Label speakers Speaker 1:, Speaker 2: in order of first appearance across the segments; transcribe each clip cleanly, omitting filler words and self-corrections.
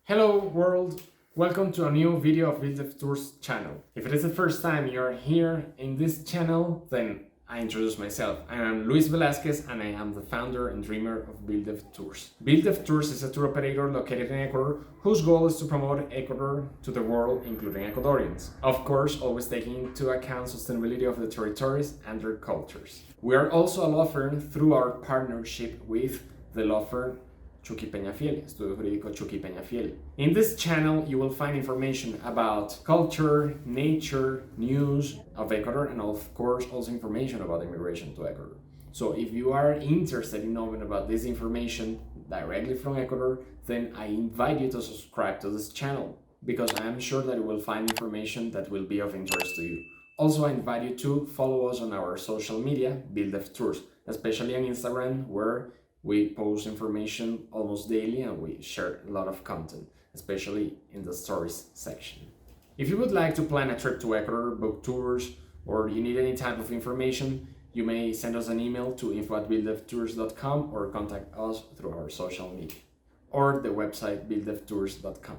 Speaker 1: Hello world, welcome to a new video of BuildDevTours channel. If it is the first time you're here in this channel, then I introduce myself. I am Luis Velasquez and I am the founder and dreamer of BuildDevTours. BuildDevTours is a tour operator located in Ecuador whose goal is to promote Ecuador to the world, including Ecuadorians. Of course, always taking into account sustainability of the territories and their cultures. We are also a law firm through our partnership with the law firm Chucky Peñafiel, Estudio Jurídico Chucky Peñafiel. In this channel, you will find information about culture, nature, news of Ecuador, and of course, also information about immigration to Ecuador. So if you are interested in knowing about this information directly from Ecuador, then I invite you to subscribe to this channel because I am sure that you will find information that will be of interest to you. Also, I invite you to follow us on our social media, BuildDevTours, especially on Instagram, where we post information almost daily and we share a lot of content, especially in the stories section. If you would like to plan a trip to Ecuador, book tours, or you need any type of information, you may send us an email to info@builddevtours.com or contact us through our social media or the website builddevtours.com.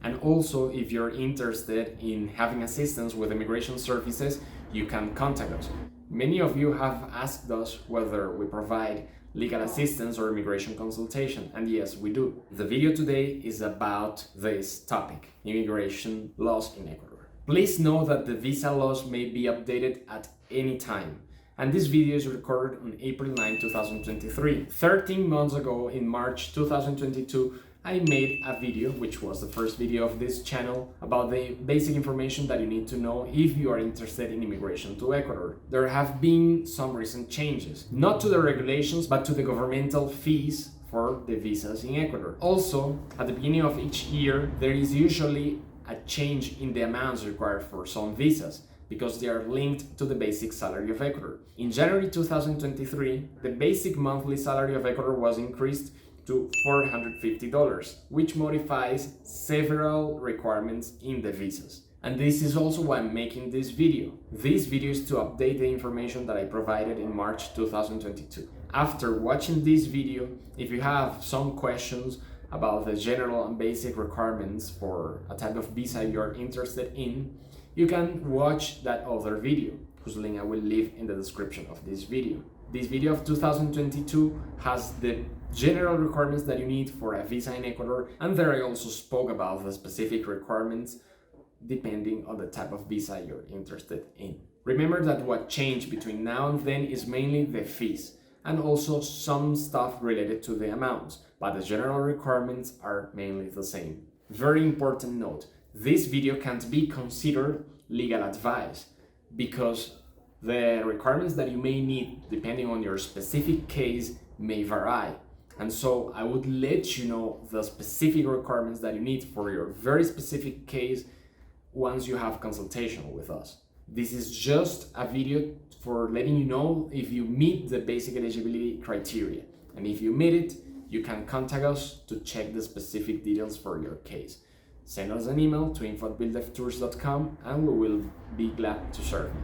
Speaker 1: And also, if you're interested in having assistance with immigration services, you can contact us. Many of you have asked us whether we provide legal assistance or immigration consultation, and yes, we do. The video today is about this topic, immigration laws in Ecuador. Please know that the visa laws may be updated at any time, and this video is recorded on April 9, 2023. 13 months ago, in March 2022, I made a video, which was the first video of this channel, about the basic information that you need to know if you are interested in immigration to Ecuador. There have been some recent changes, not to the regulations, but to the governmental fees for the visas in Ecuador. Also, at the beginning of each year, there is usually a change in the amounts required for some visas, because they are linked to the basic salary of Ecuador. In January 2023, the basic monthly salary of Ecuador was increased to $450, which modifies several requirements in the visas. And this is also why I'm making this video. This video is to update the information that I provided in March 2022. After watching this video, if you have some questions about the general and basic requirements for a type of visa you're interested in, you can watch that other video, whose link I will leave in the description of this video. This video of 2022 has the general requirements that you need for a visa in Ecuador, and there I also spoke about the specific requirements depending on the type of visa you're interested in. Remember that what changed between now and then is mainly the fees and also some stuff related to the amounts, but the general requirements are mainly the same. Very important note, this video can't be considered legal advice because the requirements that you may need depending on your specific case may vary. And so I would let you know the specific requirements that you need for your very specific case once you have consultation with us. This is just a video for letting you know if you meet the basic eligibility criteria. And if you meet it, you can contact us to check the specific details for your case. Send us an email to info@builddevtours.com and we will be glad to serve you.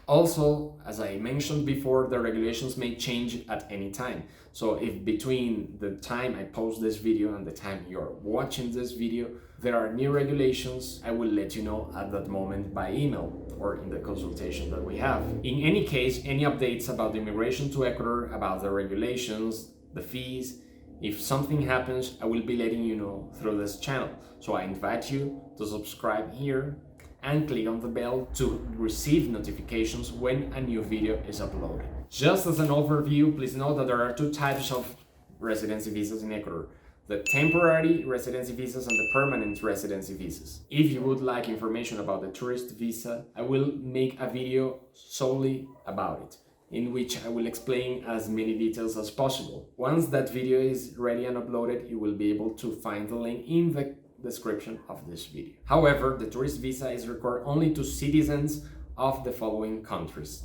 Speaker 1: Also, as I mentioned before, the regulations may change at any time. So if between the time I post this video and the time you're watching this video, there are new regulations, I will let you know at that moment by email or in the consultation that we have. In any case, any updates about the immigration to Ecuador, about the regulations, the fees, if something happens, I will be letting you know through this channel. So I invite you to subscribe here and click on the bell to receive notifications when a new video is uploaded. Just as an overview, please note that there are two types of residency visas in Ecuador: the temporary residency visas and the permanent residency visas. If you would like information about the tourist visa, I will make a video solely about it, in which I will explain as many details as possible. Once that video is ready and uploaded, you will be able to find the link in the description of this video. However, the tourist visa is required only to citizens of the following countries.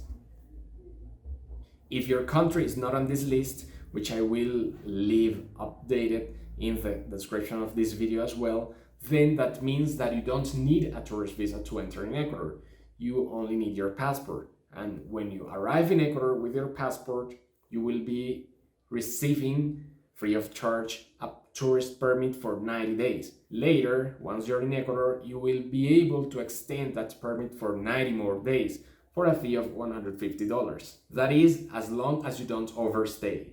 Speaker 1: If your country is not on this list, which I will leave updated in the description of this video as well, then that means that you don't need a tourist visa to enter in Ecuador. You only need your passport. And when you arrive in Ecuador with your passport, you will be receiving free of charge a tourist permit for 90 days. Later, once you're in Ecuador, you will be able to extend that permit for 90 more days for a fee of $150. That is, as long as you don't overstay.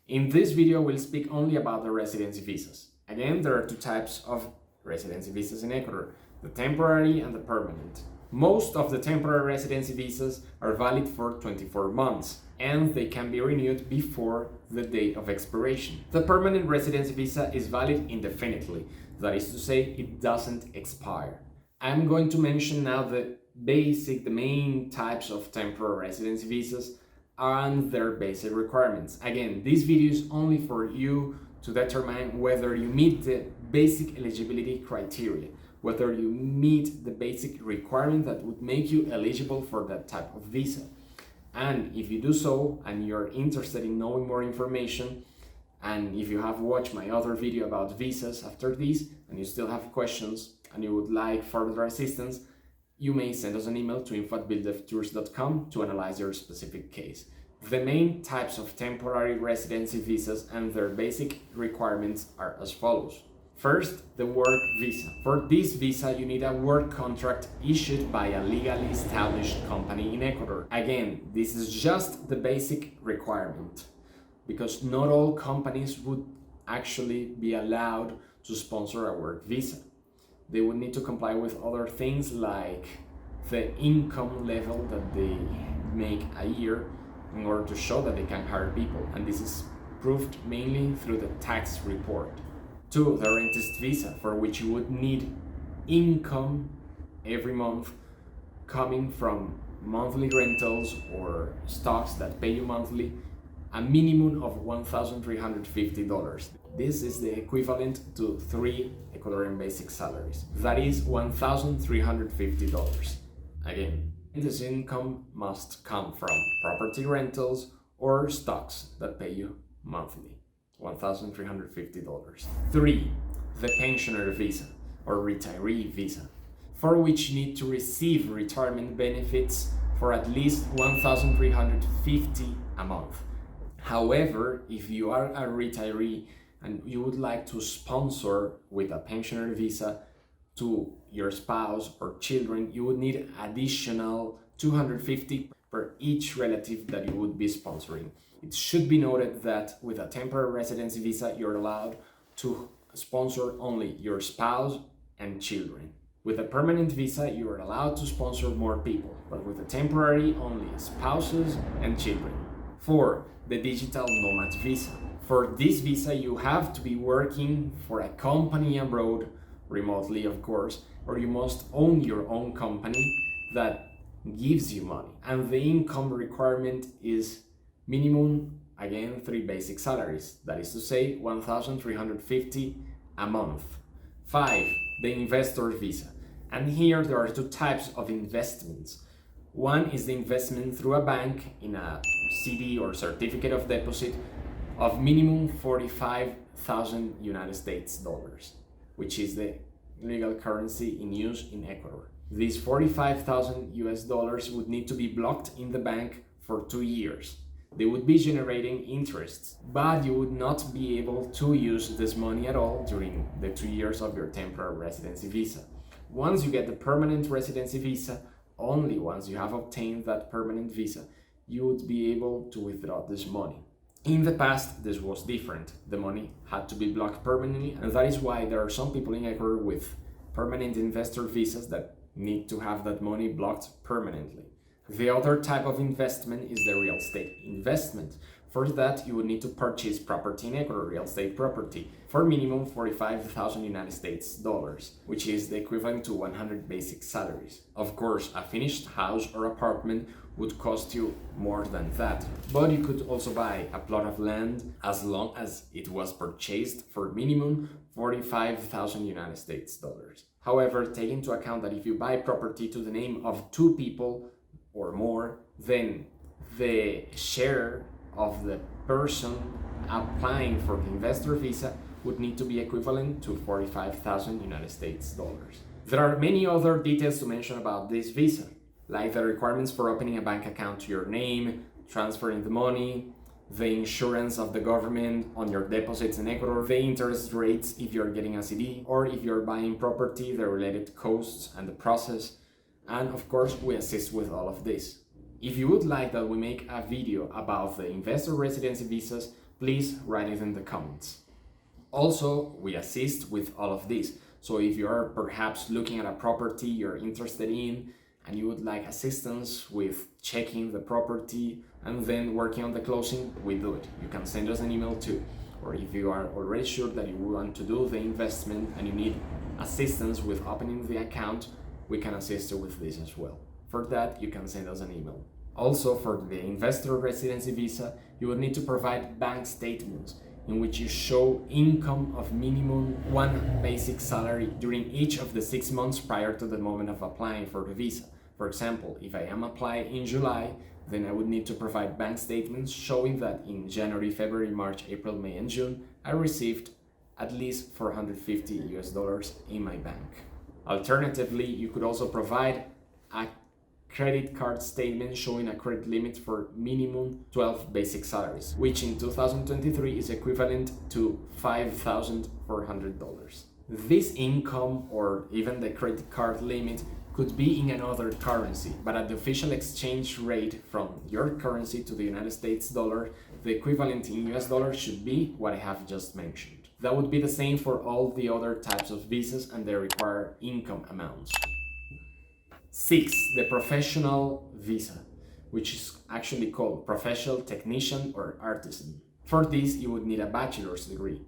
Speaker 1: In this video, we'll speak only about the residency visas. Again, there are two types of residency visas in Ecuador, the temporary and the permanent. Most of the temporary residency visas are valid for 24 months and they can be renewed before the date of expiration. The permanent residency visa is valid indefinitely, that is to say, it doesn't expire. I'm going to mention now the main types of temporary residency visas and their basic requirements. Again, this video is only for you to determine whether you meet the basic eligibility criteria, whether you meet the basic requirement that would make you eligible for that type of visa. And if you do so, and you're interested in knowing more information, and if you have watched my other video about visas after this, and you still have questions, and you would like further assistance, you may send us an email to info@builddevtours.com to analyze your specific case. The main types of temporary residency visas and their basic requirements are as follows. First, the work visa. For this visa, you need a work contract issued by a legally established company in Ecuador. Again, this is just the basic requirement because not all companies would actually be allowed to sponsor a work visa. They would need to comply with other things like the income level that they make a year in order to show that they can hire people, and this is proved mainly through the tax report. 2. The rentist visa, for which you would need income every month coming from monthly rentals or stocks that pay you monthly, a minimum of $1,350. This is the equivalent to 3 Ecuadorian basic salaries. That is $1,350. Again, this income must come from property rentals or stocks that pay you monthly. $1,350. 3. The pensioner visa or retiree visa, for which you need to receive retirement benefits for at least $1,350 a month. However, if you are a retiree and you would like to sponsor with a pensioner visa to your spouse or children, you would need additional $250 per each relative that you would be sponsoring. It should be noted that with a temporary residency visa, you're allowed to sponsor only your spouse and children. With a permanent visa, you are allowed to sponsor more people, but with a temporary, only spouses and children. 4. The digital nomad visa. For this visa, you have to be working for a company abroad, remotely of course, or you must own your own company that gives you money. And the income requirement is minimum, again, 3 basic salaries. That is to say, $1,350 a month. 5. The investor visa. And here there are 2 types of investments. One is the investment through a bank in a CD or certificate of deposit of minimum 45,000 United States dollars, which is the legal currency in use in Ecuador. These 45,000 US dollars would need to be blocked in the bank for 2 years. They would be generating interests, but you would not be able to use this money at all during the 2 years of your temporary residency visa. Once you get the permanent residency visa, only once you have obtained that permanent visa, you would be able to withdraw this money. In the past, this was different. The money had to be blocked permanently, and that is why there are some people in Ecuador with permanent investor visas that need to have that money blocked permanently. The other type of investment is the real estate investment. For that, you would need to purchase property in Ecuador, real estate property, for minimum 45,000 United States dollars, which is the equivalent to 100 basic salaries. Of course, a finished house or apartment would cost you more than that, but you could also buy a plot of land as long as it was purchased for minimum 45,000 United States dollars. However, take into account that if you buy property to the name of 2 people or more, then the share of the person applying for the investor visa would need to be equivalent to 45,000 United States dollars. There are many other details to mention about this visa, like the requirements for opening a bank account to your name, transferring the money, the insurance of the government on your deposits in Ecuador, the interest rates if you're getting a CD, or if you're buying property, the related costs and the process. And of course, we assist with all of this. If you would like that we make a video about the investor residency visas, please write it in the comments. Also, we assist with all of this. So if you are perhaps looking at a property you're interested in and you would like assistance with checking the property and then working on the closing, we do it. You can send us an email too. Or if you are already sure that you want to do the investment and you need assistance with opening the account, we can assist you with this as well. For that, you can send us an email. Also, for the investor residency visa, you will need to provide bank statements in which you show income of minimum one basic salary during each of the 6 months prior to the moment of applying for the visa. For example, if I am applying in July, then I would need to provide bank statements showing that in January, February, March, April, May, and June, I received at least $450 in my bank. Alternatively, you could also provide a credit card statement showing a credit limit for minimum 12 basic salaries, which in 2023 is equivalent to $5,400. This income or even the credit card limit could be in another currency, but at the official exchange rate from your currency to the United States dollar, the equivalent in US dollars should be what I have just mentioned. That would be the same for all the other types of visas and they require income amounts. 6. The professional visa, which is actually called professional technician or artisan. For this, you would need a bachelor's degree.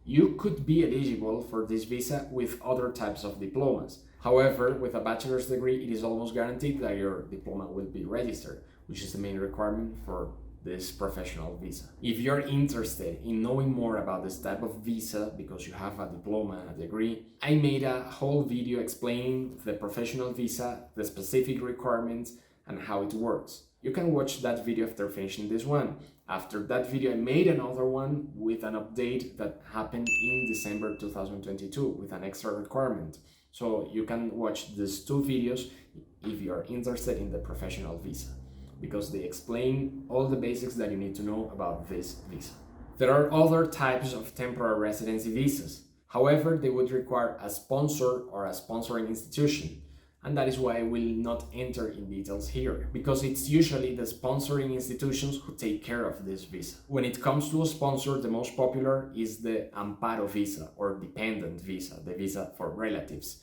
Speaker 1: You could be eligible for this visa with other types of diplomas. However, with a bachelor's degree, it is almost guaranteed that your diploma will be registered, which is the main requirement for this professional visa. If you're interested in knowing more about this type of visa because you have a diploma and a degree, I made a whole video explaining the professional visa, the specific requirements, and how it works. You can watch that video after finishing this one. After that video, I made another one with an update that happened in December 2022 with an extra requirement. So you can watch these two videos if you are interested in the professional visa, because they explain all the basics that you need to know about this visa. There are other types of temporary residency visas. However, they would require a sponsor or a sponsoring institution. And that is why I will not enter in details here, because it's usually the sponsoring institutions who take care of this visa. When it comes to a sponsor, the most popular is the Amparo visa or dependent visa, the visa for relatives.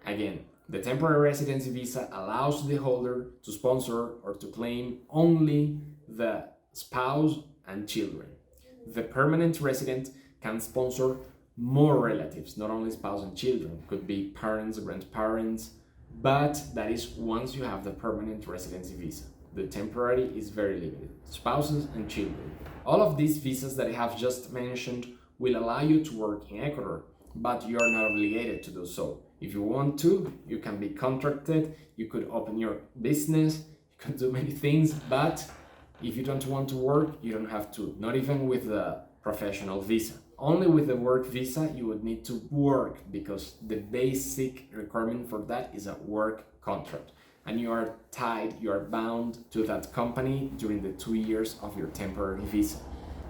Speaker 1: Again, the temporary residency visa allows the holder to sponsor or to claim only the spouse and children. The permanent resident can sponsor more relatives, not only spouse and children, could be parents, grandparents, but that is once you have the permanent residency visa. The temporary is very limited, spouses and children. All of these visas that I have just mentioned will allow you to work in Ecuador, but you are not obligated to do so. If you want to, you can be contracted, you could open your business, you can do many things, but if you don't want to work, you don't have to, not even with the professional visa. Only with the work visa, you would need to work because the basic requirement for that is a work contract. And you are tied, you are bound to that company during the 2 years of your temporary visa.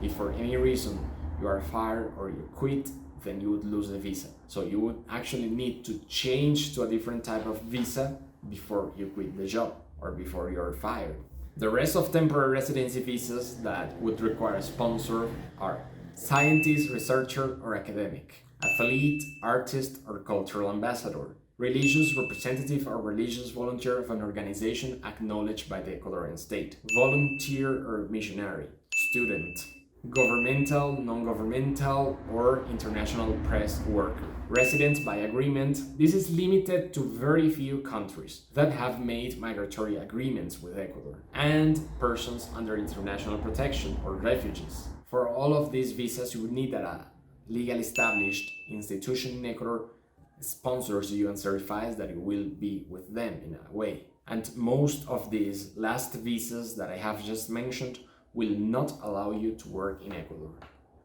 Speaker 1: If for any reason you are fired or you quit, then you would lose the visa. So you would actually need to change to a different type of visa before you quit the job or before you're fired. The rest of temporary residency visas that would require a sponsor are scientist, researcher, or academic, athlete, artist, or cultural ambassador, religious representative or religious volunteer of an organization acknowledged by the Ecuadorian state, volunteer or missionary, student, governmental, non-governmental, or international press worker. Resident by agreement. This is limited to very few countries that have made migratory agreements with Ecuador, and persons under international protection or refugees. For all of these visas, you would need that a legally established institution in Ecuador sponsors you and certifies that you will be with them in a way. And most of these last visas that I have just mentioned will not allow you to work in Ecuador.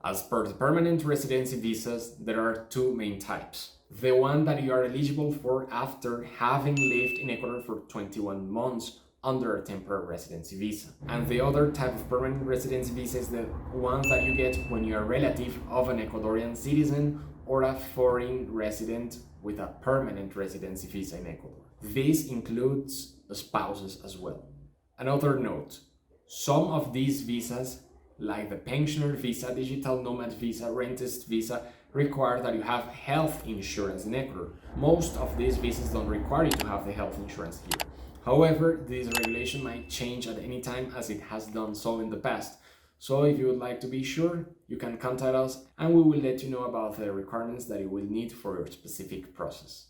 Speaker 1: As per the permanent residency visas, there are two main types. The one that you are eligible for after having lived in Ecuador for 21 months under a temporary residency visa. And the other type of permanent residency visa is the one that you get when you are a relative of an Ecuadorian citizen or a foreign resident with a permanent residency visa in Ecuador. This includes spouses as well. Another note, some of these visas, like the pensioner visa, digital nomad visa, rentist visa, require that you have health insurance in Ecuador. Most of these visas don't require you to have the health insurance here. However, this regulation might change at any time, as it has done so in the past. So if you would like to be sure, you can contact us and we will let you know about the requirements that you will need for your specific process.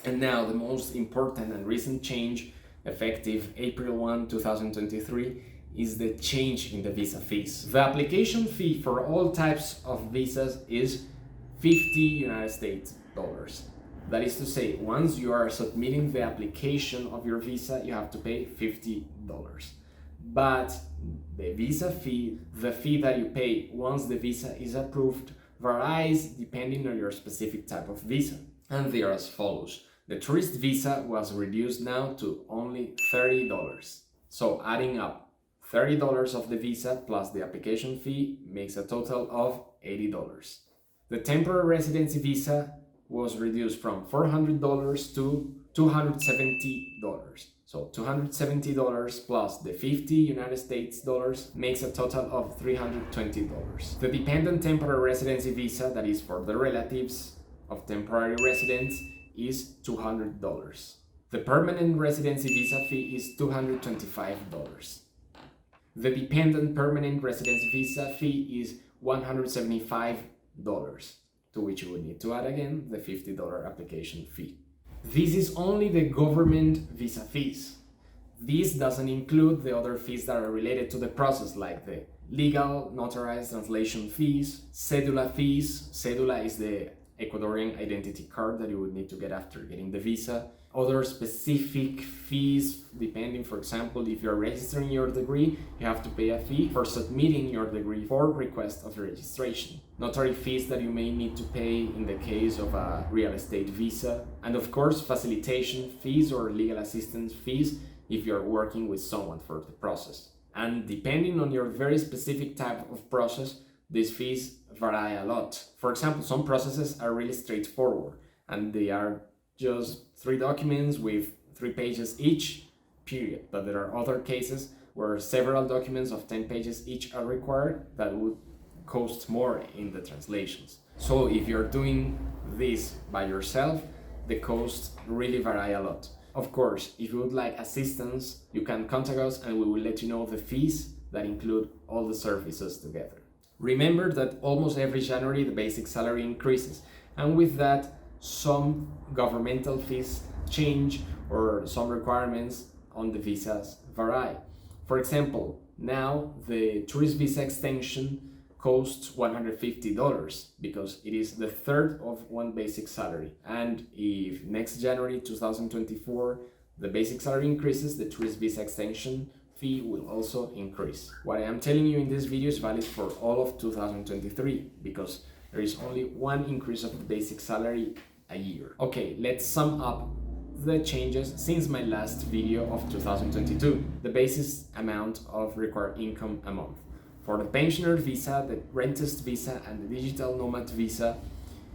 Speaker 1: And now the most important and recent change, effective April 1, 2023, is the change in the visa fees. The application fee for all types of visas is 50 United States dollars. That is to say, once you are submitting the application of your visa, you have to pay $50. But the visa fee, the fee that you pay once the visa is approved, varies depending on your specific type of visa. And they are as follows. The tourist visa was reduced now to only $30. So adding up $30 of the visa plus the application fee makes a total of $80. The temporary residency visa was reduced from $400 to $270. So $270 plus the 50 United States dollars makes a total of $320. The dependent temporary residency visa, that is for the relatives of temporary residents, is $200. The permanent residency visa fee is $225. The dependent permanent residency visa fee is $175, to which you would need to add again the $50 application fee. This is only the government visa fees. This doesn't include the other fees that are related to the process, like the legal notarized translation fees, cedula fees. Cedula is the Ecuadorian identity card that you would need to get after getting the visa. Other specific fees, depending, for example, if you're registering your degree, you have to pay a fee for submitting your degree for request of registration. Notary fees that you may need to pay in the case of a real estate visa. And of course, facilitation fees or legal assistance fees if you're working with someone for the process. And depending on your very specific type of process, these fees vary a lot. For example, some processes are really straightforward and they are just 3 documents with 3 pages each, period. But there are other cases where several documents of 10 pages each are required that would cost more in the translations. So if you're doing this by yourself, the costs really vary a lot. Of course, if you would like assistance, you can contact us and we will let you know the fees that include all the services together. Remember that almost every January the basic salary increases, and with that some governmental fees change or some requirements on the visas vary. For example, now the tourist visa extension costs $150 because it is the third of one basic salary. And if next January 2024 the basic salary increases, the tourist visa extension fee will also increase. What I am telling you in this video is valid for all of 2023 because there is only one increase of the basic salary a year. Okay, let's sum up the changes since my last video of 2022. The basis amount of required income a month. For the pensioner visa, the rentist visa, and the digital nomad visa,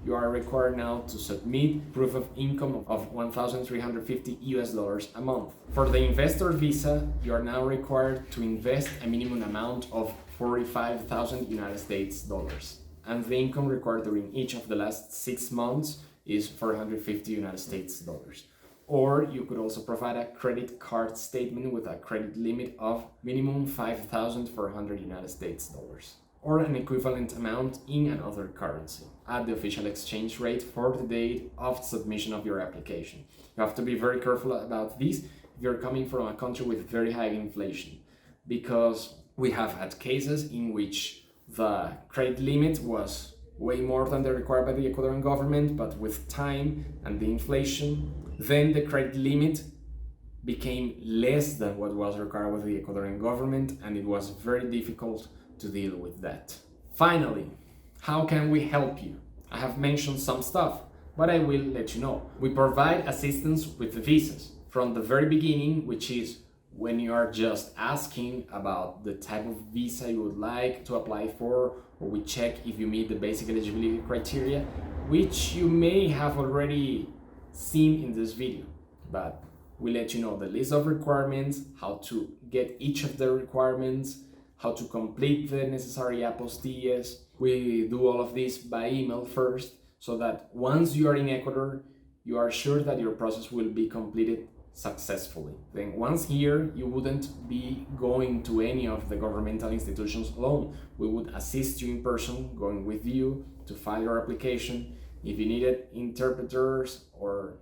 Speaker 1: you are required now to submit proof of income of $1,350 a month. For the investor visa, you are now required to invest a minimum amount of 45,000 United States dollars. And the income required during each of the last 6 months is 450 United States dollars. Or you could also provide a credit card statement with a credit limit of minimum 5,400 United States dollars, or an equivalent amount in another currency at the official exchange rate for the date of submission of your application. You have to be very careful about this if you're coming from a country with very high inflation, because we have had cases in which the credit limit was way more than the required by the Ecuadorian government, but with time and the inflation, then the credit limit became less than what was required by the Ecuadorian government, and it was very difficult to deal with that. Finally, how can we help you? I have mentioned some stuff, but I will let you know. We provide assistance with the visas from the very beginning, which is when you are just asking about the type of visa you would like to apply for, or we check if you meet the basic eligibility criteria, which you may have already seen in this video, but we let you know the list of requirements, how to get each of the requirements, how to complete the necessary apostilles. We do all of this by email first, so that once you are in Ecuador, you are sure that your process will be completed successfully. Then once here, you wouldn't be going to any of the governmental institutions alone. We would assist you in person, going with you to file your application. If you needed interpreters, or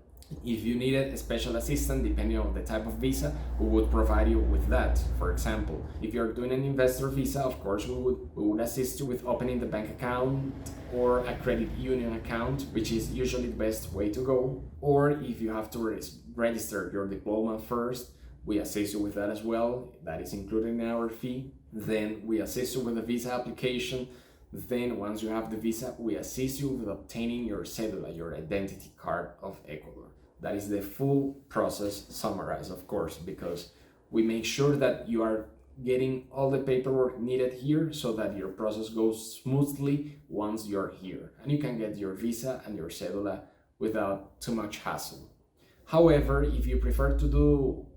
Speaker 1: if you needed a special assistant, depending on the type of visa, we would provide you with that. For example, if you're doing an investor visa, of course, we would assist you with opening the bank account or a credit union account, which is usually the best way to go. Or if you have to register your diploma first, we assist you with that as well. That is included in our fee. Then we assist you with the visa application. Then once you have the visa, we assist you with obtaining your cédula, your identity card of Ecuador. That is the full process summarized, of course, because we make sure that you are getting all the paperwork needed here so that your process goes smoothly once you're here. And you can get your visa and your cédula without too much hassle. However, if you prefer to do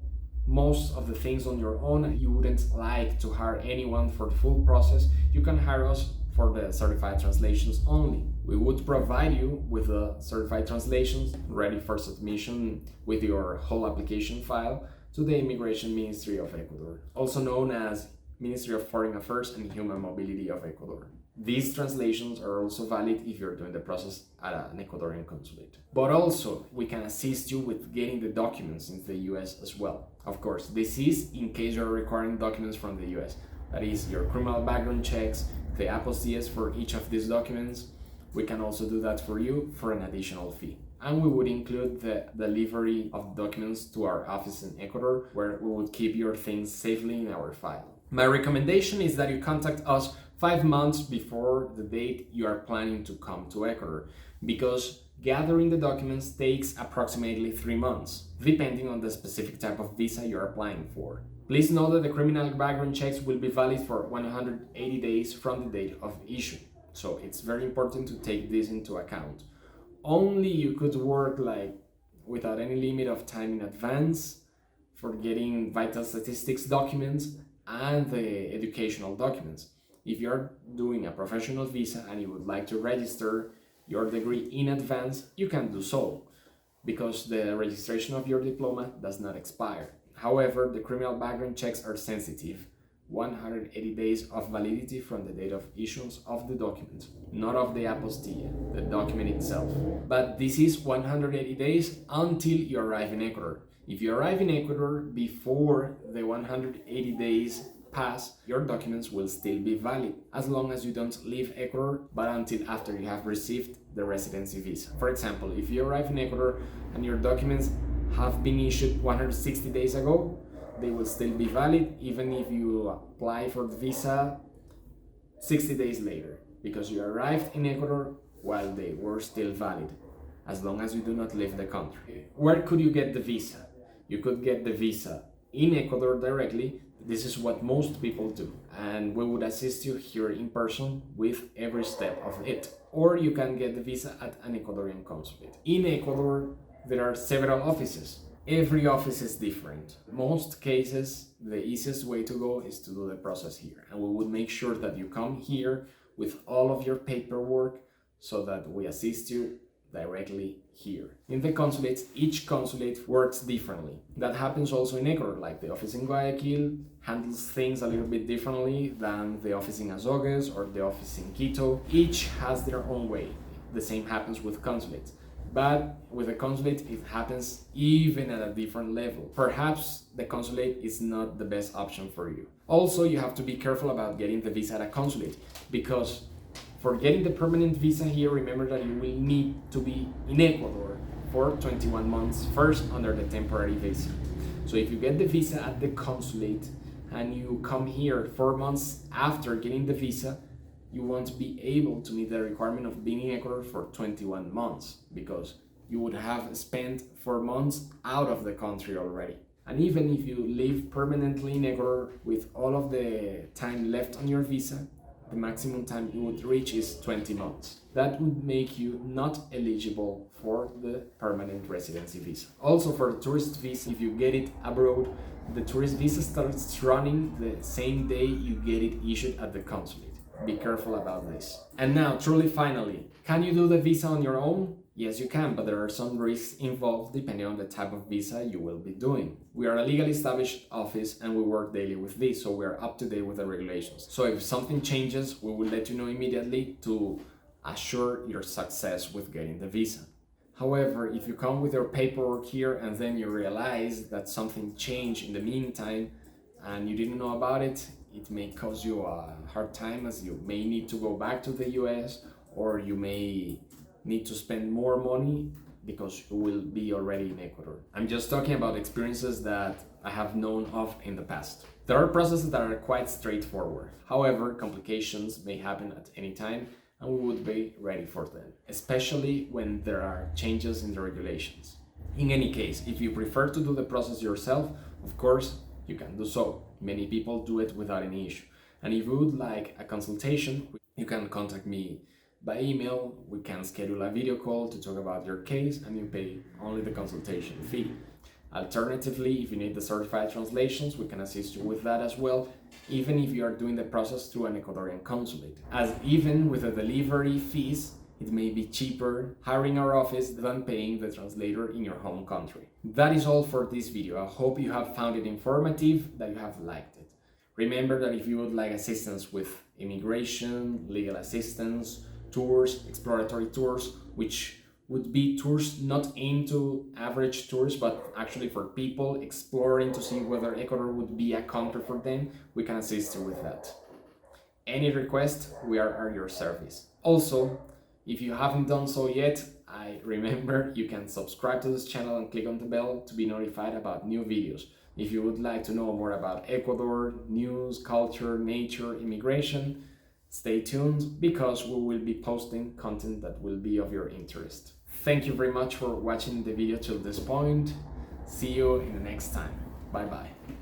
Speaker 1: most of the things on your own and you wouldn't like to hire anyone for the full process, you can hire us for the certified translations only. We would provide you with the certified translations ready for submission with your whole application file to the Immigration Ministry of Ecuador, also known as Ministry of Foreign Affairs and Human Mobility of Ecuador. These translations are also valid if you're doing the process at an Ecuadorian consulate. But also, we can assist you with getting the documents in the US as well. Of course, this is in case you're requiring documents from the US. That is your criminal background checks, the apostilles for each of these documents. We can also do that for you for an additional fee. And we would include the delivery of documents to our office in Ecuador, where we would keep your things safely in our file. My recommendation is that you contact us 5 months before the date you are planning to come to Ecuador, because gathering the documents takes approximately 3 months, depending on the specific type of visa you're applying for. Please note that the criminal background checks will be valid for 180 days from the date of issue, so it's very important to take this into account. Only you could work without any limit of time in advance for getting vital statistics documents and the educational documents. If you're doing a professional visa and you would like to register your degree in advance, you can do so, because the registration of your diploma does not expire. However, the criminal background checks are sensitive. 180 days of validity from the date of issuance of the document, not of the apostille, the document itself. But this is 180 days until you arrive in Ecuador. If you arrive in Ecuador before the 180 days pass, your documents will still be valid as long as you don't leave Ecuador, but until after you have received the residency visa. For example, if you arrive in Ecuador and your documents have been issued 160 days ago, they will still be valid even if you apply for the visa 60 days later, because you arrived in Ecuador while they were still valid, as long as you do not leave the country. Where could you get the visa? You could get the visa in Ecuador directly. This is what most people do, and we would assist you here in person with every step of it. Or you can get the visa at an Ecuadorian consulate. In Ecuador, there are several offices. Every office is different. Most cases, the easiest way to go is to do the process here. And we would make sure that you come here with all of your paperwork so that we assist you directly here. In the consulates, each consulate works differently. That happens also in Ecuador, like the office in Guayaquil handles things a little bit differently than the office in Azogues or the office in Quito. Each has their own way. The same happens with consulates. But with a consulate, it happens even at a different level. Perhaps the consulate is not the best option for you. Also, you have to be careful about getting the visa at a consulate, because for getting the permanent visa here, remember that you will need to be in Ecuador for 21 months first under the temporary visa. So if you get the visa at the consulate and you come here 4 months after getting the visa, you won't be able to meet the requirement of being in Ecuador for 21 months, because you would have spent 4 months out of the country already. And even if you live permanently in Ecuador with all of the time left on your visa, the maximum time you would reach is 20 months. That would make you not eligible for the permanent residency visa. Also, for the tourist visa, if you get it abroad, the tourist visa starts running the same day you get it issued at the consulate. Be careful about this. And now, truly finally, can you do the visa on your own? Yes, you can, but there are some risks involved depending on the type of visa you will be doing. We are a legally established office and we work daily with this, so we are up to date with the regulations. So if something changes, we will let you know immediately to assure your success with getting the visa. However, if you come with your paperwork here and then you realize that something changed in the meantime and you didn't know about it, it may cause you a hard time, as you may need to go back to the US, or you may need to spend more money because you will be already in Ecuador. I'm just talking about experiences that I have known of in the past. There are processes that are quite straightforward. However, complications may happen at any time and we would be ready for them, especially when there are changes in the regulations. In any case, if you prefer to do the process yourself, of course, you can do so. Many people do it without any issue. And if you would like a consultation, you can contact me by email. We can schedule a video call to talk about your case and you pay only the consultation fee. Alternatively, if you need the certified translations, we can assist you with that as well, even if you are doing the process through an Ecuadorian consulate. As even with the delivery fees, it may be cheaper hiring our office than paying the translator in your home country. That is all for this video. I hope you have found it informative, that you have liked it. Remember that if you would like assistance with immigration, legal assistance, tours, exploratory tours, which would be tours not aimed to average tourists, but actually for people exploring to see whether Ecuador would be a country for them, we can assist you with that. Any request, we are at your service. Also, if you haven't done so yet, I remember you can subscribe to this channel and click on the bell to be notified about new videos. If you would like to know more about Ecuador, news, culture, nature, immigration, stay tuned because we will be posting content that will be of your interest. Thank you very much for watching the video till this point. See you in the next time. Bye bye.